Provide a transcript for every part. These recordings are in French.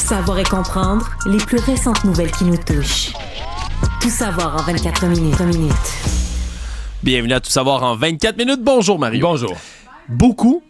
Savoir et comprendre les plus récentes nouvelles qui nous touchent. Tout savoir en 24 minutes. Bienvenue à Tout savoir en 24 minutes. Bonjour Mario. Bonjour. Beaucoup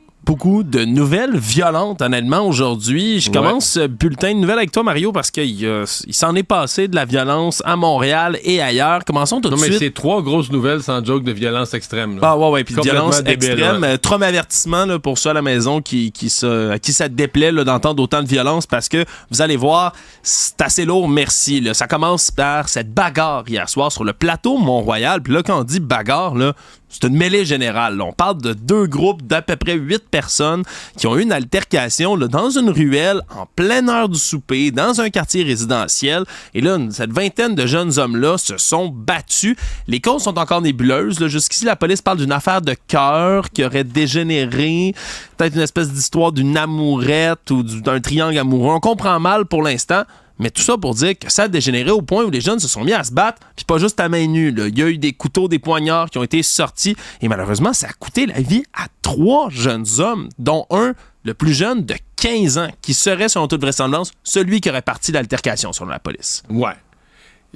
de nouvelles violentes, honnêtement, aujourd'hui. Je commence ce bulletin de nouvelles avec toi, Mario, parce qu'il s'en est passé de la violence à Montréal et ailleurs. Commençons tout de suite. Non, mais c'est 3 grosses nouvelles sans joke de violence extrême. Là. Ah ouais, puis de violence débile, extrême. Ouais. Trom avertissement là, pour ceux à la maison à qui ça déplaît là, d'entendre autant de violence, parce que vous allez voir, c'est assez lourd, merci. Là. Ça commence par cette bagarre hier soir sur le plateau Mont-Royal. Puis là, quand on dit bagarre, là, c'est une mêlée générale. Là. On parle de 2 groupes d'à peu près 8 personnes qui ont eu une altercation là, dans une ruelle, en pleine heure du souper, dans un quartier résidentiel. Et là, cette vingtaine de jeunes hommes-là se sont battus. Les causes sont encore nébuleuses. Là. Jusqu'ici, la police parle d'une affaire de cœur qui aurait dégénéré. Peut-être une espèce d'histoire d'une amourette ou d'un triangle amoureux. On comprend mal pour l'instant. Mais tout ça pour dire que ça a dégénéré au point où les jeunes se sont mis à se battre, puis pas juste à main nue. Là. Il y a eu des couteaux, des poignards qui ont été sortis, et malheureusement, ça a coûté la vie à 3 jeunes hommes, dont un, le plus jeune, de 15 ans, qui serait, selon toute vraisemblance, celui qui aurait parti l'altercation, selon la police. Ouais.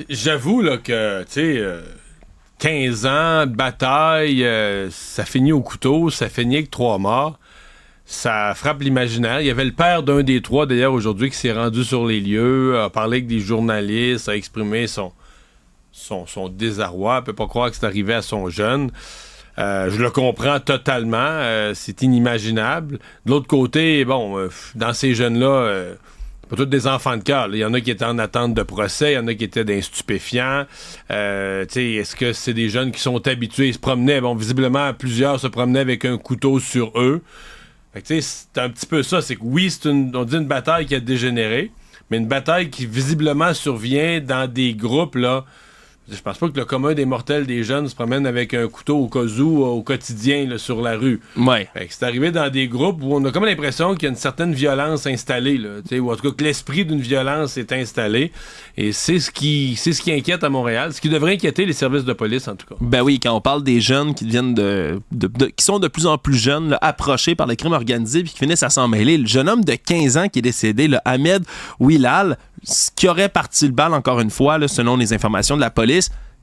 J'avoue là, que, tu sais, 15 ans de bataille, ça finit au couteau, ça finit avec 3 morts. Ça frappe l'imaginaire. Il y avait le père d'un des 3, d'ailleurs, aujourd'hui, qui s'est rendu sur les lieux, a parlé avec des journalistes, a exprimé son désarroi. Il peut pas croire que c'est arrivé à son jeune. Je le comprends totalement. C'est inimaginable. De l'autre côté, bon, dans ces jeunes-là, pas tous des enfants de cœur. Il y en a qui étaient en attente de procès, il y en a qui étaient d'instupéfiants. Est-ce que c'est des jeunes qui sont habitués? Ils se promenaient. Bon, visiblement, plusieurs se promenaient avec un couteau sur eux. Fait que, c'est un petit peu ça, c'est que oui, on dit une bataille qui a dégénéré, mais une bataille qui visiblement survient dans des groupes, là. Je pense pas que le commun des mortels des jeunes se promène avec un couteau au cas où, au quotidien, là, sur la rue. Ouais. Fait que c'est arrivé dans des groupes où on a comme l'impression qu'il y a une certaine violence installée, là, ou en tout cas que l'esprit d'une violence est installé. Et c'est ce qui inquiète à Montréal, ce qui devrait inquiéter les services de police, en tout cas. Ben oui, quand on parle des jeunes qui deviennent qui sont de plus en plus jeunes, là, approchés par le crime organisé, puis qui finissent à s'en mêler. Le jeune homme de 15 ans qui est décédé, là, Ahmed Ouilal, ce qui aurait parti le bal, encore une fois, là, selon les informations de la police,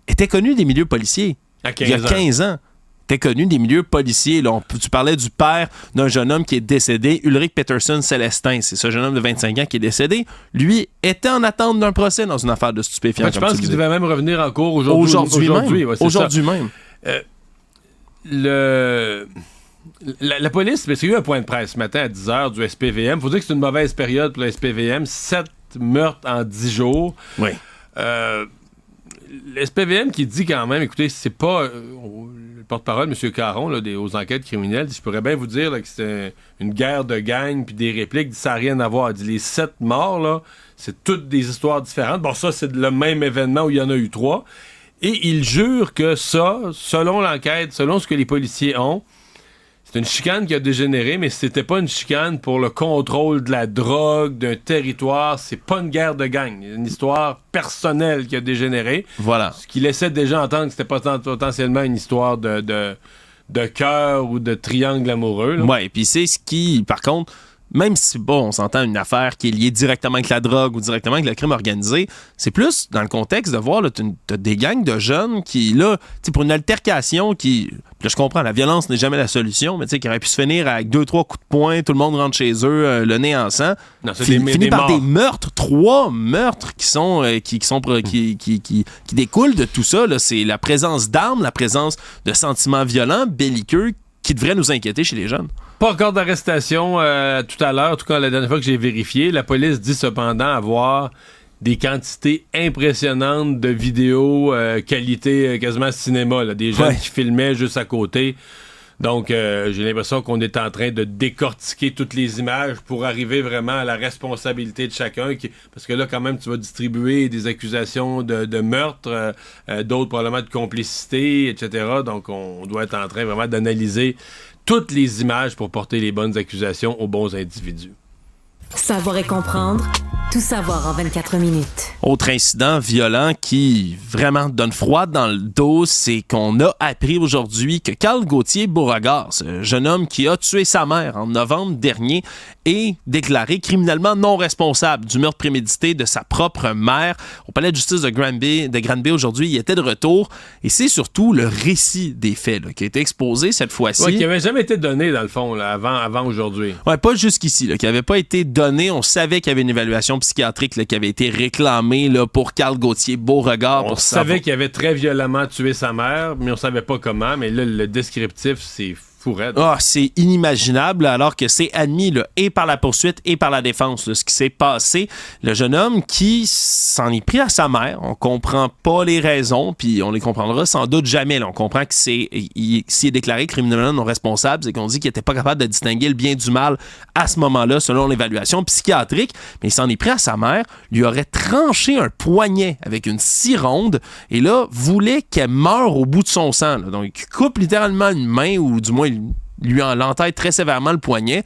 était connu des milieux policiers. Il y a 15 ans. Était connu des milieux policiers. Là, tu parlais du père d'un jeune homme qui est décédé, Ulrich Peterson Célestin. C'est ce jeune homme de 25 ans qui est décédé. Lui était en attente d'un procès dans une affaire de stupéfiants. Ouais, je pense qu'il devait même revenir en cours aujourd'hui même. La police, parce qu'il y a eu un point de presse ce matin à 10h du SPVM. Il faut dire que c'est une mauvaise période pour le SPVM. 7 meurtres en 10 jours. Oui. Le SPVM qui dit quand même, écoutez, c'est pas le porte-parole, M. Caron, là, aux enquêtes criminelles, je pourrais bien vous dire là, que c'est une guerre de gang puis des répliques, ça n'a rien à voir. Il dit les 7 morts, là, c'est toutes des histoires différentes. Bon, ça, c'est le même événement où il y en a eu 3. Et il jure que ça, selon l'enquête, selon ce que les policiers ont, c'est une chicane qui a dégénéré, mais c'était pas une chicane pour le contrôle de la drogue, d'un territoire. C'est pas une guerre de gang. C'est une histoire personnelle qui a dégénéré. Voilà. Ce qui laissait déjà entendre que c'était potentiellement une histoire de cœur ou de triangle amoureux. Oui, puis c'est ce qui, par contre, même si, bon, on s'entend une affaire qui est liée directement avec la drogue ou directement avec le crime organisé, c'est plus dans le contexte de voir, là, t'as des gangs de jeunes qui, là, tu sais, pour une altercation qui... Là, je comprends, la violence n'est jamais la solution, mais tu sais, qui aurait pu se finir avec 2-3 coups de poing, tout le monde rentre chez eux, le nez en sang. Non, c'est finit par des meurtres, 3 meurtres qui découlent de tout ça. Là. C'est la présence d'armes, la présence de sentiments violents, belliqueux, qui devraient nous inquiéter chez les jeunes. Pas encore d'arrestation tout à l'heure, en tout cas la dernière fois que j'ai vérifié. La police dit cependant avoir des quantités impressionnantes de vidéos qualité quasiment cinéma, là, des jeunes qui filmaient juste à côté. Donc, j'ai l'impression qu'on est en train de décortiquer toutes les images pour arriver vraiment à la responsabilité de chacun. Parce que là, quand même, tu vas distribuer des accusations de meurtre, d'autres probablement de complicité, etc. Donc, on doit être en train vraiment d'analyser toutes les images pour porter les bonnes accusations aux bons individus. Savoir et comprendre Tout savoir en 24 minutes. Autre incident violent qui vraiment donne froid dans le dos, c'est qu'on a appris aujourd'hui que Carl Gauthier Beauregard, ce jeune homme qui a tué sa mère en novembre dernier, est déclaré criminellement non responsable du meurtre prémédité de sa propre mère. Au palais de justice de Granby aujourd'hui, il était de retour et c'est surtout le récit des faits là, qui a été exposé cette fois-ci. Ouais, qui n'avait jamais été donné dans le fond là, avant aujourd'hui. Ouais, pas jusqu'ici, là, qui n'avait pas été donné. On savait qu'il y avait une évaluation psychiatrique là, qui avait été réclamée là, pour Carl Gauthier Beauregard. On savait qu'il avait très violemment tué sa mère, mais on savait pas comment. Mais là, le descriptif, c'est fou raide. Ah, c'est inimaginable, alors que c'est admis là, et par la poursuite et par la défense, là, ce qui s'est passé. Le jeune homme qui s'en est pris à sa mère, on comprend pas les raisons, puis on les comprendra sans doute jamais. Là. On comprend que s'il est déclaré criminellement non responsable, c'est qu'on dit qu'il était pas capable de distinguer le bien du mal à ce moment-là, selon l'évaluation psychiatrique, mais il s'en est pris à sa mère, lui aurait tranché un poignet avec une scie ronde, et là, voulait qu'elle meure au bout de son sang. Là. Donc, il coupe littéralement une main, ou du moins, lui en l'entête très sévèrement le poignet,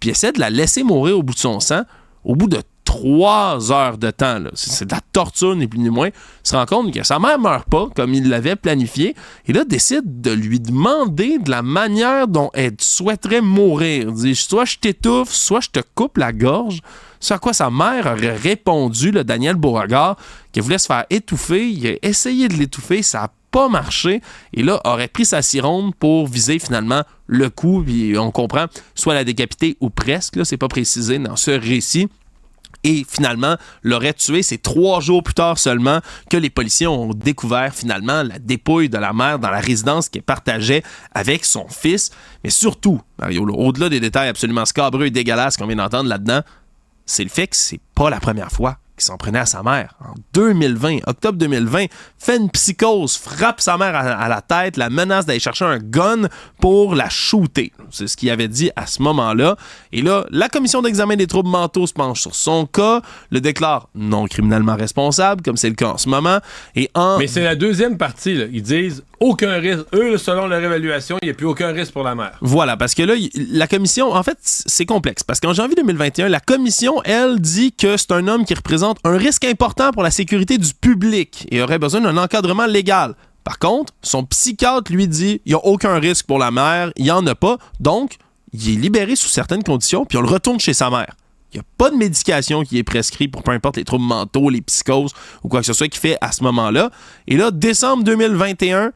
puis essaie de la laisser mourir au bout de son sang, au bout de 3 heures de temps. Là. C'est de la torture, ni plus ni moins. Il se rend compte que sa mère meurt pas, comme il l'avait planifié, et là, décide de lui demander de la manière dont elle souhaiterait mourir. Il dit, soit je t'étouffe, soit je te coupe la gorge. Ce à quoi sa mère aurait répondu, là, Daniel Beauregard, qu'elle voulait se faire étouffer. Il a essayé de l'étouffer, ça a pas marché, et là, aurait pris sa scie ronde pour viser finalement le coup, puis on comprend, soit la décapiter ou presque, là, c'est pas précisé dans ce récit. Et finalement, l'aurait tué. C'est 3 jours plus tard seulement que les policiers ont découvert finalement la dépouille de la mère dans la résidence qu'elle partageait avec son fils. Mais surtout, Mario, là, au-delà des détails absolument scabreux et dégueulasses qu'on vient d'entendre là-dedans, c'est le fait que c'est pas la première fois qu'il s'en prenait à sa mère. En 2020, octobre 2020, fait une psychose, frappe sa mère à la tête, la menace d'aller chercher un gun pour la shooter. C'est ce qu'il avait dit à ce moment-là. Et là, la commission d'examen des troubles mentaux se penche sur son cas, le déclare non criminellement responsable, comme c'est le cas en ce moment. Mais c'est la deuxième partie. Là. Ils disent aucun risque. Eux, selon leur évaluation, il n'y a plus aucun risque pour la mère. Voilà, parce que là, la commission, en fait, c'est complexe. Parce qu'en janvier 2021, la commission, elle, dit que c'est un homme qui représente un risque important pour la sécurité du public et aurait besoin d'un encadrement légal. Par contre, son psychiatre lui dit il n'y a aucun risque pour la mère, il n'y en a pas. Donc, il est libéré sous certaines conditions, puis on le retourne chez sa mère. Il n'y a pas de médication qui est prescrite pour peu importe les troubles mentaux, les psychoses ou quoi que ce soit qu'il fait à ce moment-là. Et là, décembre 2021,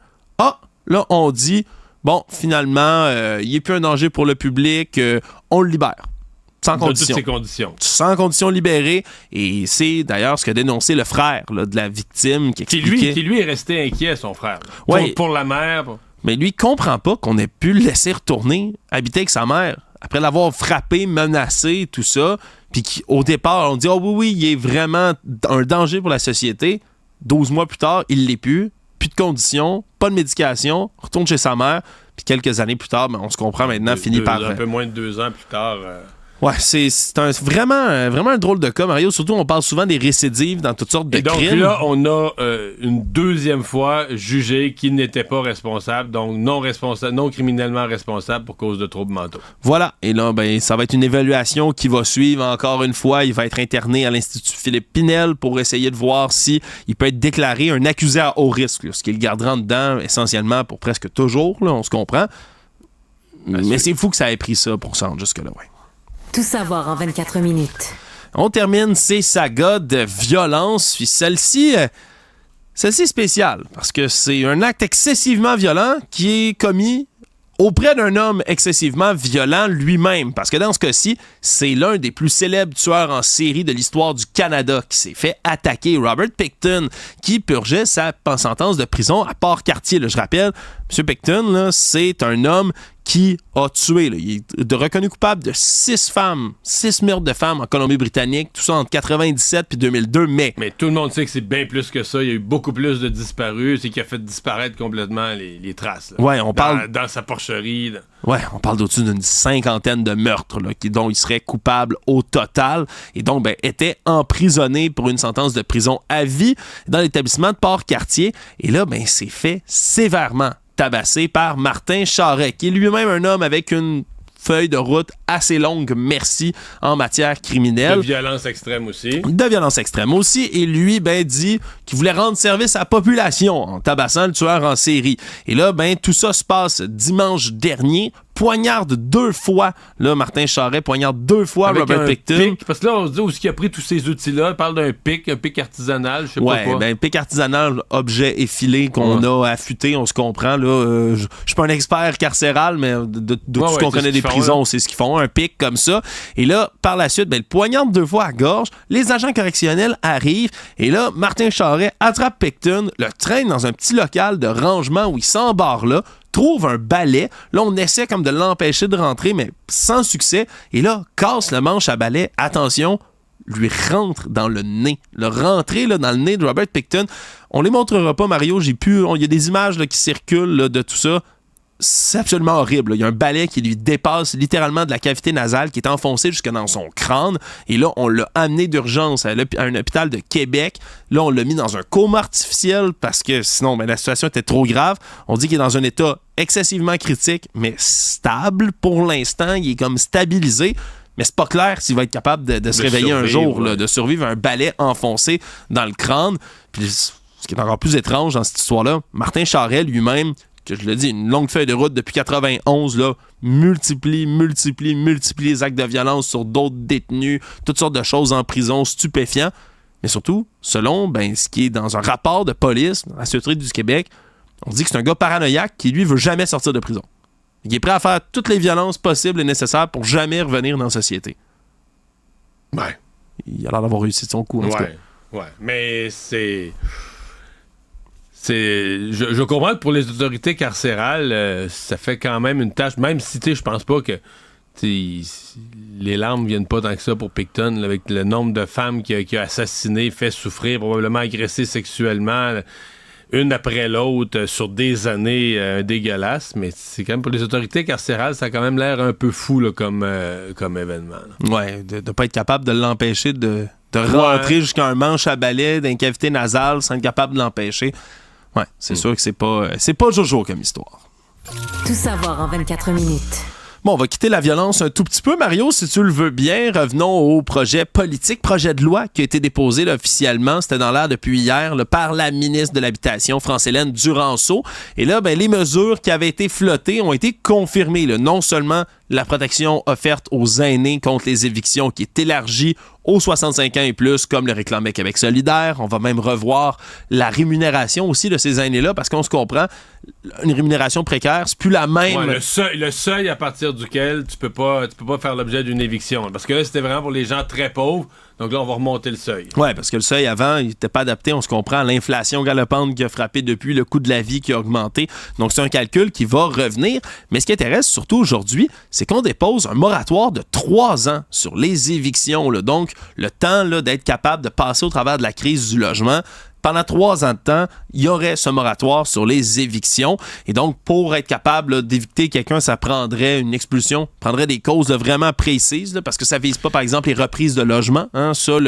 là, on dit, bon, finalement, il n'est plus un danger pour le public, on le libère. Sans condition. De toutes ces conditions. Sans condition libérée. Et c'est d'ailleurs ce qu'a dénoncé le frère là, de la victime qui expliquait... Qui lui est resté inquiet, son frère. Ouais. Pour la mère. Mais lui, il comprend pas qu'on ait pu le laisser retourner habiter avec sa mère. Après l'avoir frappé, menacé, tout ça. Puis au départ, on dit « Oh oui, il est vraiment un danger pour la société. » 12 mois plus tard, il l'est plus. Plus de conditions, pas de médication. Retourne chez sa mère. Puis quelques années plus tard, on se comprend maintenant, finit par... Un peu moins de 2 ans plus tard... Ouais, c'est vraiment un drôle de cas, Mario. Surtout, on parle souvent des récidives dans toutes sortes de crimes. Et donc là, on a une deuxième fois jugé qu'il n'était pas responsable, donc non criminellement responsable pour cause de troubles mentaux. Voilà. Et là, ça va être une évaluation qui va suivre encore une fois. Il va être interné à l'Institut Philippe Pinel pour essayer de voir si il peut être déclaré un accusé à haut risque, là, ce qui le gardera dedans essentiellement pour presque toujours, là, on se comprend. Mais c'est fou que ça ait pris ça pour se rendre jusque-là, ouais. Tout savoir en 24 minutes. On termine ces sagas de violence, puis celle-ci est spéciale, parce que c'est un acte excessivement violent qui est commis auprès d'un homme excessivement violent lui-même. Parce que dans ce cas-ci, c'est l'un des plus célèbres tueurs en série de l'histoire du Canada qui s'est fait attaquer, Robert Pickton, qui purgeait sa sentence de prison à Port-Cartier. Là, je rappelle, M. Pickton, là, c'est un homme qui a tué. Là. Il est reconnu coupable de 6 meurtres de femmes en Colombie-Britannique, tout ça entre 97 puis 2002, mais tout le monde sait que c'est bien plus que ça. Il y a eu beaucoup plus de disparus. C'est qu'il a fait disparaître complètement les traces. Là. Ouais, on parle... Dans sa porcherie. Là. Ouais, on parle d'au-dessus d'une 50aine de meurtres là, dont il serait coupable au total et donc était emprisonné pour une sentence de prison à vie dans l'établissement de Port-Cartier. Et là, s'est fait sévèrement tabassé par Martin Charret, qui est lui-même un homme avec une feuille de route assez longue, merci, en matière criminelle. De violence extrême aussi. De violence extrême aussi. Et lui, dit qu'il voulait rendre service à la population en tabassant le tueur en série. Et là, tout ça se passe dimanche dernier. Poignarde 2 fois, là, Martin Charest poignarde 2 fois avec Robert Pickton. Pic, parce que là, on se dit où est-ce qu'il a pris tous ces outils-là. Il parle d'un pic, un pic artisanal, je sais pas quoi. Pic artisanal, objet effilé qu'on a affûté, on se comprend. Là, je suis pas un expert carcéral, mais de tout ce qu'on connaît des prisons, c'est ce qu'ils font, un pic comme ça. Et là, par la suite, le poignarde 2 fois à gorge, les agents correctionnels arrivent, et là, Martin Charest attrape Pickton, le traîne dans un petit local de rangement où il s'embarre là, trouve un balai. Là, on essaie comme de l'empêcher de rentrer, mais sans succès. Et là, casse le manche à balai. Attention, lui rentre dans le nez. Le rentrer là, dans le nez de Robert Pickton. On les montrera pas, Mario. Il y a des images là, qui circulent là, de tout ça. C'est absolument horrible. Il y a un balai qui lui dépasse littéralement de la cavité nasale, qui est enfoncé jusque dans son crâne. Et là, on l'a amené d'urgence à un hôpital de Québec. Là, on l'a mis dans un coma artificiel parce que sinon, la situation était trop grave. On dit qu'il est dans un état excessivement critique, mais stable pour l'instant. Il est comme stabilisé. Mais c'est pas clair s'il va être capable de se réveiller un jour, là, de survivre à un balai enfoncé dans le crâne. Puis, ce qui est encore plus étrange dans cette histoire-là, Martin Charest lui-même, que je le dis, une longue feuille de route depuis 91, là, multiplie les actes de violence sur d'autres détenus, toutes sortes de choses en prison, stupéfiants. Mais surtout, selon ce qui est dans un rapport de police à la Sûreté du Québec, on dit que c'est un gars paranoïaque qui, lui, veut jamais sortir de prison. Il est prêt à faire toutes les violences possibles et nécessaires pour jamais revenir dans la société. Ouais. Il a l'air d'avoir réussi de son coup, en tout cas. Ouais, mais c'est... Je comprends que pour les autorités carcérales, ça fait quand même une tâche, même si je pense pas que les larmes viennent pas tant que ça pour Pickton, là, avec le nombre de femmes qu'il a assassinées, fait souffrir, probablement agressées sexuellement, une après l'autre, sur des années dégueulasses, mais c'est quand même pour les autorités carcérales, ça a quand même l'air un peu fou là, comme événement. Là. Ouais, de pas être capable de l'empêcher de rentrer jusqu'à un manche à balai d'une cavité nasale sans être capable de l'empêcher. Ouais, c'est sûr que c'est pas Jojo comme histoire. Tout savoir en 24 minutes. Bon, on va quitter la violence un tout petit peu, Mario, si tu le veux bien. Revenons au projet politique, projet de loi qui a été déposé là, officiellement. C'était dans l'air depuis hier là, par la ministre de l'Habitation, France-Hélène Duranceau. Et là, les mesures qui avaient été flottées ont été confirmées. Là. Non seulement la protection offerte aux aînés contre les évictions qui est élargie aux 65 ans et plus, comme le réclamait Québec solidaire. On va même revoir la rémunération aussi de ces aînés-là, parce qu'on se comprend, une rémunération précaire, c'est plus la même. Ouais, le seuil à partir duquel tu peux pas faire l'objet d'une éviction. Parce que là, c'était vraiment pour les gens très pauvres. Donc là, on va remonter le seuil. Oui, parce que le seuil, avant, il n'était pas adapté, on se comprend, à l'inflation galopante qui a frappé depuis, le coût de la vie qui a augmenté. Donc, c'est un calcul qui va revenir. Mais ce qui intéresse surtout aujourd'hui, c'est qu'on dépose un moratoire de 3 ans sur les évictions. Là. Donc, le temps là, d'être capable de passer au travers de la crise du logement. Pendant 3 ans de temps, il y aurait ce moratoire sur les évictions. Et donc, pour être capable là, d'évicter quelqu'un, ça prendrait une expulsion, prendrait des causes là, vraiment précises, là, parce que ça vise pas, par exemple, les reprises de logement. Hein. Ça,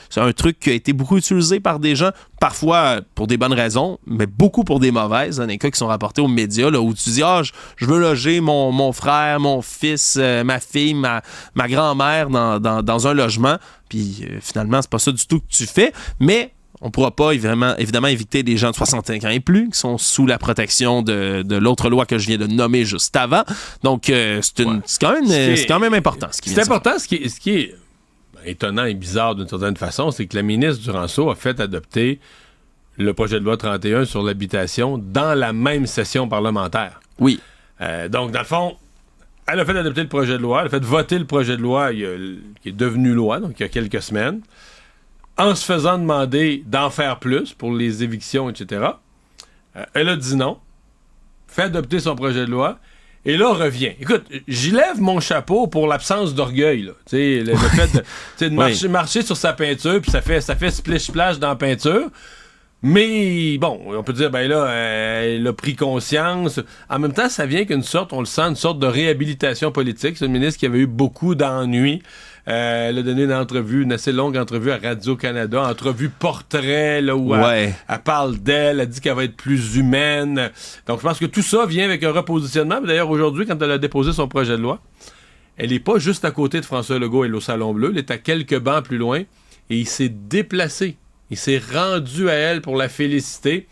c'est un truc qui a été beaucoup utilisé par des gens, parfois pour des bonnes raisons, mais beaucoup pour des mauvaises. Dans des cas qui sont rapportés aux médias, là, où tu dis « Ah, je veux loger mon frère, mon fils, ma fille, ma grand-mère dans un logement. » Puis finalement, c'est pas ça du tout que tu fais, mais... On ne pourra pas évidemment éviter des gens de 65 ans et plus qui sont sous la protection de l'autre loi que je viens de nommer juste avant. Donc, c'est quand même important. C'est important. Ce qui est étonnant et bizarre d'une certaine façon, c'est que la ministre Duranceau a fait adopter le projet de loi 31 sur l'habitation dans la même session parlementaire. Oui. Donc, dans le fond, elle a fait adopter le projet de loi, elle a fait voter le projet de loi qui est devenu loi, donc il y a quelques semaines, en se faisant demander d'en faire plus pour les évictions, etc. Elle a dit non, fait adopter son projet de loi, et là, revient. Écoute, j'y lève mon chapeau pour l'absence d'orgueil, là. Le fait de marcher sur sa peinture, puis ça fait splish-splash dans la peinture. Mais, bon, on peut dire, elle a pris conscience. En même temps, ça vient qu'une sorte de réhabilitation politique. C'est une ministre qui avait eu beaucoup d'ennuis. Elle a donné une assez longue entrevue à Radio-Canada, entrevue portrait, là, où elle parle d'elle, elle dit qu'elle va être plus humaine. Donc, je pense que tout ça vient avec un repositionnement. D'ailleurs, aujourd'hui, quand elle a déposé son projet de loi, elle n'est pas juste à côté de François Legault et au Salon Bleu, elle est à quelques bancs plus loin, et il s'est déplacé. Il s'est rendu à elle pour la féliciter.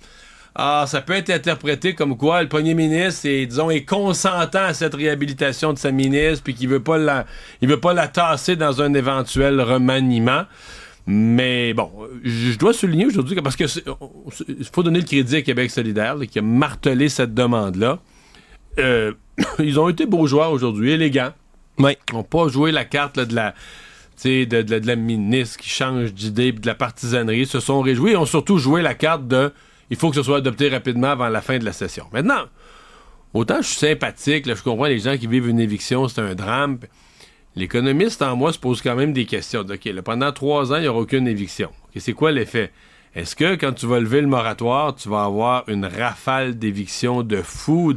Ah, ça peut être interprété comme quoi le premier ministre est consentant à cette réhabilitation de sa ministre, puis qu'il veut pas la tasser dans un éventuel remaniement. Mais bon, je dois souligner aujourd'hui parce que il faut donner le crédit à Québec solidaire là, qui a martelé cette demande-là. Ils ont été beaux joueurs aujourd'hui, élégants. Oui. Ils n'ont pas joué la carte là, de la ministre qui change d'idée, puis de la partisanerie. Ils se sont réjouis. Ils ont surtout joué la carte de il faut que ce soit adopté rapidement avant la fin de la session. Maintenant, autant je suis sympathique, là, je comprends les gens qui vivent une éviction, c'est un drame. L'économiste en moi se pose quand même des questions. OK, là, pendant 3 ans, il n'y aura aucune éviction. Okay, c'est quoi l'effet? Est-ce que quand tu vas lever le moratoire, tu vas avoir une rafale d'éviction de fou?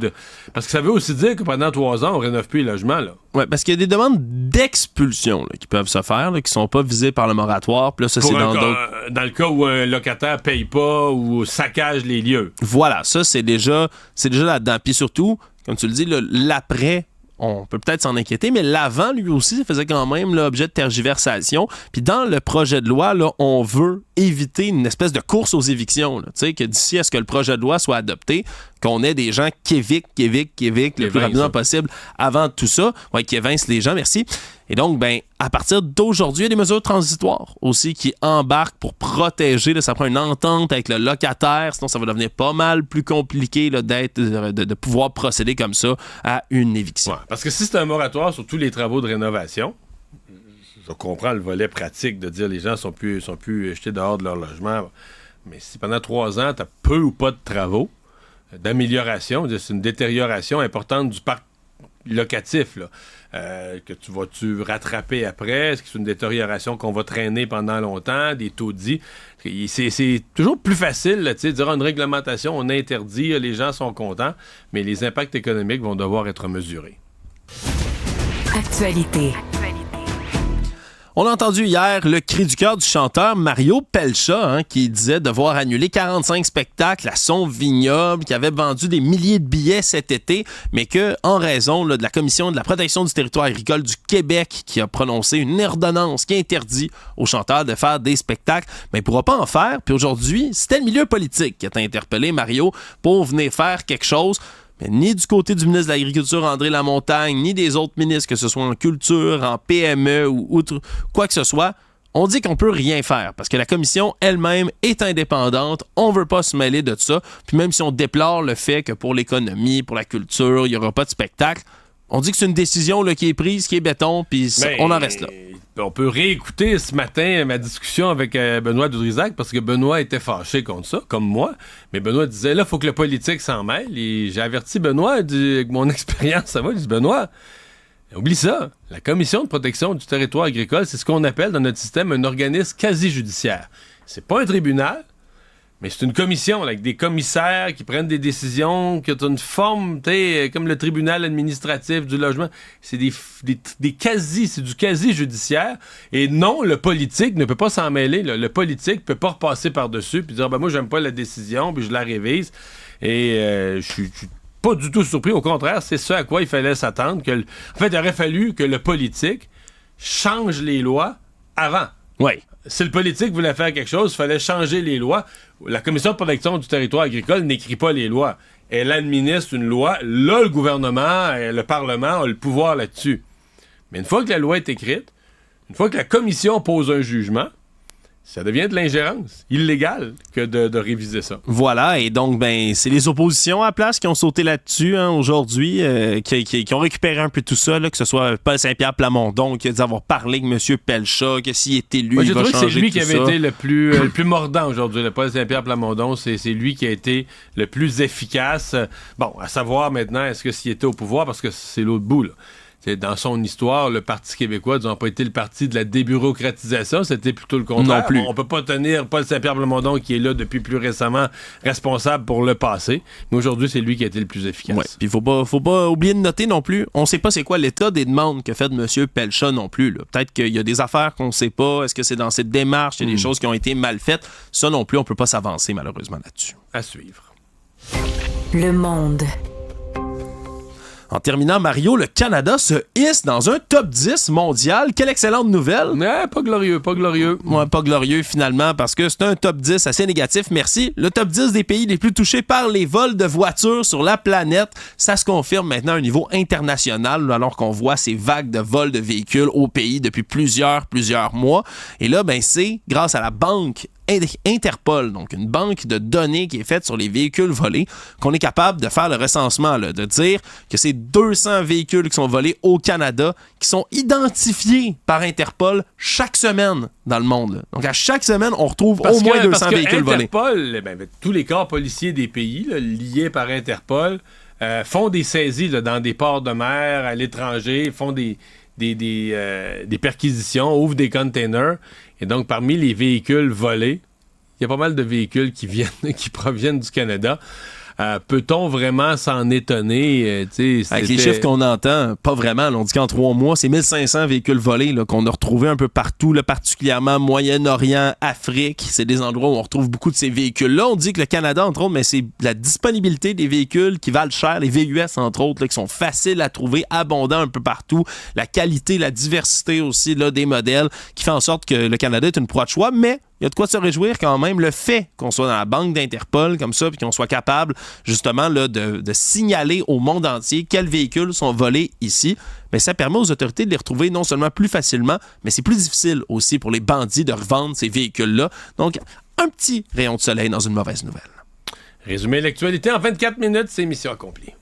Parce que ça veut aussi dire que pendant 3 ans, on ne rénove plus les logements. Oui, parce qu'il y a des demandes d'expulsion là, qui peuvent se faire, là, qui ne sont pas visées par le moratoire. Puis là, ça, c'est dans le cas où un locataire ne paye pas ou saccage les lieux. Voilà, ça, c'est déjà là-dedans. Puis surtout, comme tu le dis, l'après, on peut peut-être s'en inquiéter, mais l'avant, lui aussi, ça faisait quand même l'objet de tergiversation. Puis dans le projet de loi, là, on veut éviter une espèce de course aux évictions. Tu sais, que d'ici à ce que le projet de loi soit adopté, qu'on ait des gens qui éviquent le plus rapidement possible avant tout ça. Oui, qui évincent les gens, merci. Et donc, à partir d'aujourd'hui, il y a des mesures transitoires aussi qui embarquent pour protéger. Là, ça prend une entente avec le locataire, sinon ça va devenir pas mal plus compliqué là, de pouvoir procéder comme ça à une éviction. Ouais, parce que si c'est un moratoire sur tous les travaux de rénovation, je comprends le volet pratique de dire les gens sont plus jetés dehors de leur logement. Mais si pendant 3 ans, tu as peu ou pas de travaux, d'amélioration, c'est une détérioration importante du parc locatif, là, que tu vas-tu rattraper après? Est-ce que c'est une détérioration qu'on va traîner pendant longtemps? Des taudis? C'est toujours plus facile là, de dire une réglementation, on interdit, les gens sont contents, mais les impacts économiques vont devoir être mesurés. Actualité. On a entendu hier le cri du cœur du chanteur Mario Pelcha qui disait devoir annuler 45 spectacles à son vignoble, qui avait vendu des milliers de billets cet été, mais que, en raison de la Commission de la protection du territoire agricole du Québec qui a prononcé une ordonnance qui interdit aux chanteurs de faire des spectacles, il ne pourra pas en faire. Puis aujourd'hui, c'était le milieu politique qui a interpellé Mario pour venir faire quelque chose. Mais ni du côté du ministre de l'Agriculture, André Lamontagne, ni des autres ministres, que ce soit en culture, en PME ou outre, quoi que ce soit, on dit qu'on peut rien faire parce que la commission elle-même est indépendante. On veut pas se mêler de ça. Puis même si on déplore le fait que pour l'économie, pour la culture, il n'y aura pas de spectacle, on dit que c'est une décision là, qui est prise, qui est béton, puis on en reste là. On peut réécouter ce matin ma discussion avec Benoît Dutrisac parce que Benoît était fâché contre ça, comme moi. Mais Benoît disait, là, il faut que le politique s'en mêle. Et j'ai averti Benoît, avec mon expérience, ça va. Je dis, Benoît, oublie ça. La Commission de protection du territoire agricole, c'est ce qu'on appelle dans notre système un organisme quasi-judiciaire. C'est pas un tribunal, mais c'est une commission là, avec des commissaires qui prennent des décisions, qui ont une forme, comme le tribunal administratif du logement. C'est c'est du quasi-judiciaire. Et non, le politique ne peut pas s'en mêler. Là. Le politique ne peut pas repasser par-dessus puis dire, moi, j'aime pas la décision, puis je la révise. Et je suis pas du tout surpris. Au contraire, c'est ce à quoi il fallait s'attendre. En fait, il aurait fallu que le politique change les lois avant. Oui. Si le politique voulait faire quelque chose, il fallait changer les lois. La Commission de protection du territoire agricole n'écrit pas les lois. Elle administre une loi. Là, le gouvernement, le Parlement a le pouvoir là-dessus. Mais une fois que la loi est écrite, une fois que la Commission pose un jugement, ça devient de l'ingérence illégale que de réviser ça. Voilà, et donc, c'est les oppositions à la place qui ont sauté là-dessus aujourd'hui, qui ont récupéré un peu tout ça, là, que ce soit Paul Saint-Pierre Plamondon qui a dit avoir parlé avec M. Pelcha, que s'il est élu, il va changer tout ça. C'est lui qui avait été le plus mordant aujourd'hui. Le Paul Saint-Pierre Plamondon, c'est lui qui a été le plus efficace. Bon, à savoir maintenant, est-ce que s'il était au pouvoir, parce que c'est l'autre bout, là. Dans son histoire, le Parti québécois n'a pas été le parti de la débureaucratisation, c'était plutôt le contraire. Non plus. On peut pas tenir Paul Saint-Pierre Plamondon, qui est là depuis plus récemment, responsable pour le passé. Mais aujourd'hui, c'est lui qui a été le plus efficace. Ouais. Puis faut pas oublier de noter non plus, on sait pas c'est quoi l'état des demandes que fait de M. Pelcha non plus. Là. Peut-être qu'il y a des affaires qu'on sait pas. Est-ce que c'est dans cette démarche, il y a des choses qui ont été mal faites? Ça non plus, on peut pas s'avancer malheureusement là-dessus. À suivre. Le Monde. En terminant, Mario, le Canada se hisse dans un top 10 mondial. Quelle excellente nouvelle. Ouais, pas glorieux. Ouais, pas glorieux finalement parce que c'est un top 10 assez négatif, merci. Le top 10 des pays les plus touchés par les vols de voitures sur la planète, ça se confirme maintenant à un niveau international alors qu'on voit ces vagues de vols de véhicules au pays depuis plusieurs mois. Et là, ben, c'est grâce à la banque Interpol, donc une banque de données qui est faite sur les véhicules volés, qu'on est capable de faire le recensement, là, de dire que c'est 200 véhicules qui sont volés au Canada, qui sont identifiés par Interpol chaque semaine dans le monde. Là. Donc à chaque semaine, on retrouve au moins 200 véhicules volés. Interpol, tous les corps policiers des pays là, liés par Interpol font des saisies là, dans des ports de mer, à l'étranger, font des perquisitions, ouvrent des containers. Et donc, parmi les véhicules volés, il y a pas mal de véhicules qui proviennent du Canada. Peut-on vraiment s'en étonner? Avec les chiffres qu'on entend, pas vraiment. Là, on dit qu'en 3 mois, c'est 1500 véhicules volés là, qu'on a retrouvés un peu partout, là, particulièrement Moyen-Orient, Afrique. C'est des endroits où on retrouve beaucoup de ces véhicules-là. On dit que le Canada, entre autres, mais c'est la disponibilité des véhicules qui valent cher, les VUS, entre autres, là, qui sont faciles à trouver, abondants un peu partout. La qualité, la diversité aussi là, des modèles qui fait en sorte que le Canada est une proie de choix, mais il y a de quoi se réjouir quand même. Le fait qu'on soit dans la banque d'Interpol comme ça, puis qu'on soit capable justement là, de signaler au monde entier quels véhicules sont volés ici, mais ça permet aux autorités de les retrouver non seulement plus facilement, mais c'est plus difficile aussi pour les bandits de revendre ces véhicules-là. Donc, un petit rayon de soleil dans une mauvaise nouvelle. Résumé l'actualité en 24 minutes, c'est mission accomplie.